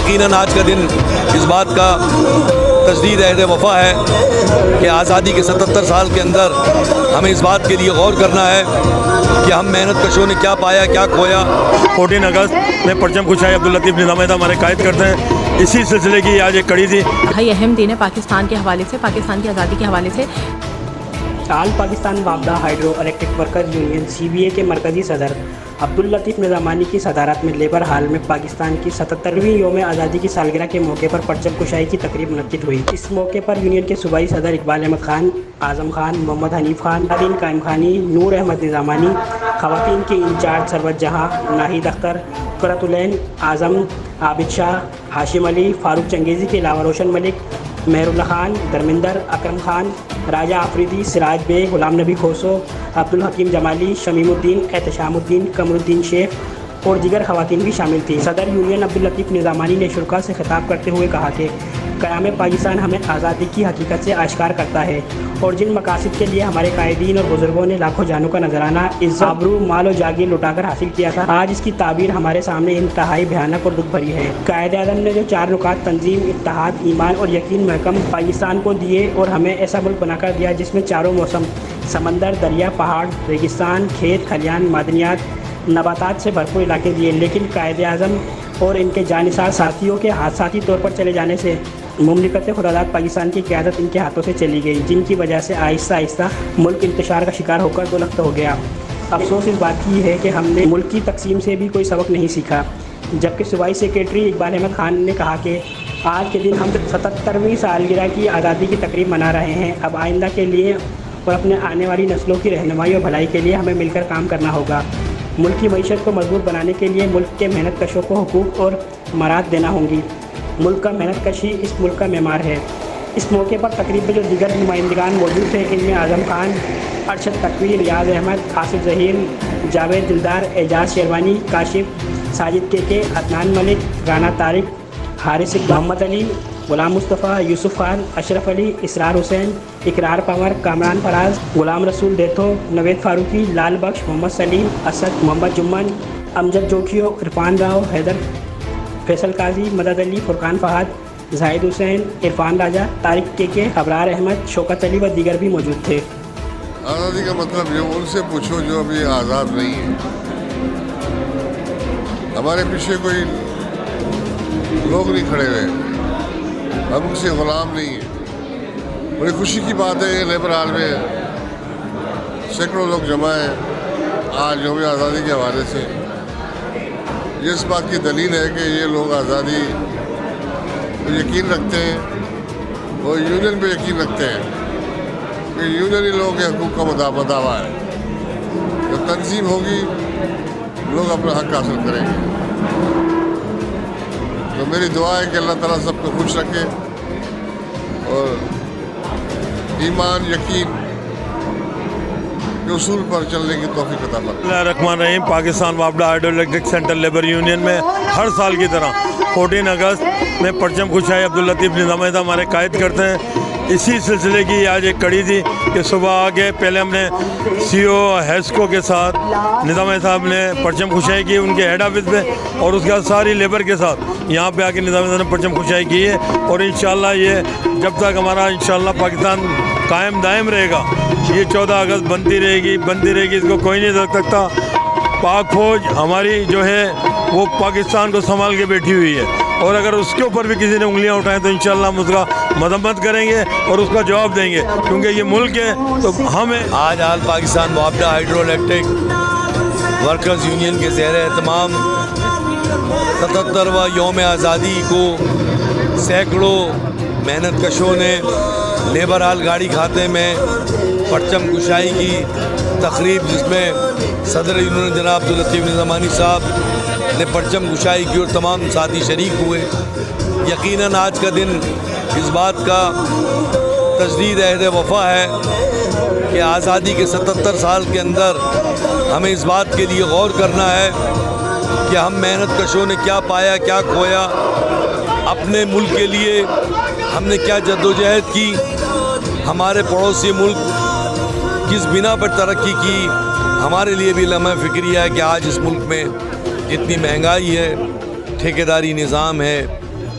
یقیناً آج کا دن اس بات کا تجدید عہد وفا ہے کہ آزادی کے 77 سال کے اندر ہمیں اس بات کے لیے غور کرنا ہے کہ ہم محنت کشوں نے کیا پایا کیا کھویا۔ 14 اگست میں پرچم کشائی عبداللطیف نظامی صاحب ہمارے قائد کرتے ہیں، اسی سلسلے کی آج ایک کڑی تھی۔ بھائی اہم دن ہے پاکستان کے حوالے سے، پاکستان کی آزادی کے حوالے سے۔ آل پاکستان وابدہ hydro electric worker union CBA کے مرکزی صدر عبداللطیف نظامانی کی صدارت میں لیبر ہال میں پاکستان کی 77ویں یوم آزادی کی سالگرہ کے موقع پر پرچم کشائی کی تقریب منعقد ہوئی۔ اس موقع پر یونین کے صوبائی صدر اقبال احمد خان، اعظم خان، محمد حنیف خان، نادین قائم خانی، نور احمد نظامانی، خواتین کے انچارج سروت جہاں، ناہید اختر، قرۃ العین اعظم، عابد شاہ، ہاشم علی، فاروق چنگیزی کے علاوہ روشن ملک، مہر اللہ خان، دھرمندر، اکرم خان، راجہ آفریدی، سراج بے، غلام نبی کھوسو، عبدالحکیم جمالی، شمیم الدین، احتشام الدین، قمر الدین شیخ اور دیگر خواتین بھی شامل تھیں۔ صدر یونین عبداللطیف نظامانی نے شرکاء سے خطاب کرتے ہوئے کہا کہ قیام پاکستان ہمیں آزادی کی حقیقت سے آشکار کرتا ہے اور جن مقاصد کے لیے ہمارے قائدین اور بزرگوں نے لاکھوں جانوں کا نذرانہ عزت، آبرو، مال و جاگیر لٹا کر حاصل کیا تھا، آج اس کی تعبیر ہمارے سامنے انتہائی بھیانک اور دکھ بھری ہے۔ قائد اعظم نے جو 4 نکات تنظیم، اتحاد، ایمان اور یقین محکم پاکستان کو دیے اور ہمیں ایسا ملک بنا کر دیا جس میں چاروں موسم، سمندر، دریا، پہاڑ، ریگستان، کھیت کھلیان، معدنیات، نباتات سے بھرپور علاقے دیے، لیکن قائد اعظم اور ان کے جانثار ساتھیوں کے حادثاتی طور پر چلے جانے سے مملکت خداداد پاکستان کی قیادت ان کے ہاتھوں سے چلی گئی، جن کی وجہ سے آہستہ آہستہ ملک انتشار کا شکار ہو کر دولخت ہو گیا۔ افسوس اس بات کی ہے کہ ہم نے ملک کی تقسیم سے بھی کوئی سبق نہیں سیکھا، جبکہ صوبائی سیکریٹری اقبال احمد خان نے کہا کہ آج کے دن ہم 77ویں سالگرہ کی آزادی کی تقریب منا رہے ہیں۔ اب آئندہ کے لیے اور اپنے آنے والی نسلوں کی رہنمائی اور بھلائی کے لیے ہمیں مل کر کام کرنا ہوگا۔ ملک کی معیشت کو مضبوط بنانے کے لیے ملک کے محنت کشوں کو حقوق اور مراد دینا ہوں گی۔ ملک کا محنت کشی اس ملک کا معمار ہے۔ اس موقع پر تقریب میں جو دیگر نمائندگان موجود تھے، ان میں اعظم خان، ارشد تقوی، ریاض احمد، آصف ظہیر، جاوید دلدار، اعجاز شیروانی، کاشف، ساجد کے، عدنان ملک، رانا طارق، حارث محمد علی، غلام مصطفیٰ، یوسف خان، اشرف علی، اسرار حسین، اقرار پنور، کامران فراز، غلام رسول دیتھو، نوید فاروقی، لال بخش، محمد سلیم، اسد، محمد جمن، امجد جوکھیو، عرفان راؤ، حیدر، فیصل قاضی، مدد علی، فرقان فہد، زاہد حسین، عرفان راجہ، طارق کے، ابرار احمد، شوکت علی و دیگر بھی موجود تھے۔ آزادی کا مطلب یہ ان سے پوچھو جو ابھی آزاد نہیں ہے۔ ہمارے پیچھے کوئی لوگ نہیں کھڑے ہوئے، ہم ان سے غلام نہیں ہیں۔ بڑی خوشی کی بات ہے، یہ لیبر ہال میں سینکڑوں لوگ جمع ہیں آج یوم آزادی کے حوالے سے۔ یہ اس بات کی دلیل ہے کہ یہ لوگ آزادی پہ یقین رکھتے ہیں، وہ یونین پہ یقین رکھتے ہیں کہ یونینی لوگوں کے حقوق کا مداوا ہے۔ جب تنظیم ہوگی لوگ اپنا حق حاصل کریں گے۔ تو میری دعا ہے کہ اللہ تعالیٰ سب کو خوش رکھے اور ایمان، یقین کے اصول پر چلنے کی توفیق عطا فرمائے۔ بسم اللہ الرحمن الرحیم۔ پاکستان وابدہ hydro electric central labour union میں ہر سال کی طرح 14 اگست میں پرچم کشائی عبداللطیف نظامی صاحب ہمارے قائد کرتے ہیں، اسی سلسلے کی آج ایک کڑی تھی کہ صبح آگے پہلے ہم نے CO ہیسکو کے ساتھ نظامی صاحب نے پرچم کشائی کی ان کے ہیڈ آفس پہ، اور اس کے بعد ساری لیبر کے ساتھ یہاں پہ آ کے نظامی صاحب نے پرچم کشائی کی ہے، اور انشاءاللہ یہ جب تک ہمارا انشاءاللہ پاکستان قائم دائم رہے گا، یہ 14 اگست بنتی رہے گی، اس کو کوئی نہیں روک سکتا۔ پاک فوج ہماری جو ہے وہ پاکستان کو سنبھال کے بیٹھی ہوئی ہے، اور اگر اس کے اوپر بھی کسی نے انگلیاں اٹھائیں تو انشاءاللہ ہم اس کا مذمت کریں گے اور اس کا جواب دیں گے، کیونکہ یہ ملک ہے تو ہمیں۔ آج آل پاکستان وابدہ ہائیڈرو الیکٹرک ورکرز یونین کے زیر اہتمام 77واں یوم آزادی کو سینکڑوں محنت کشوں نے لیبر ہال گاڑی کھاتے میں پرچم کشائی کی تقریب، جس میں صدر یونین جناب عبداللطیف نظامانی صاحب نے پرچم کشائی کی اور تمام ساتھی شریک ہوئے۔ یقیناً آج کا دن اس بات کا تجدید عہد وفا ہے کہ آزادی کے 77 سال کے اندر ہمیں اس بات کے لیے غور کرنا ہے کہ ہم محنت کشوں نے کیا پایا کیا کھویا، اپنے ملک کے لیے ہم نے کیا جدوجہد کی، ہمارے پڑوسی ملک کس بنا پر ترقی کی۔ ہمارے لیے بھی لمحہ فکریہ ہے کہ آج اس ملک میں جتنی مہنگائی ہے، ٹھیکیداری نظام ہے،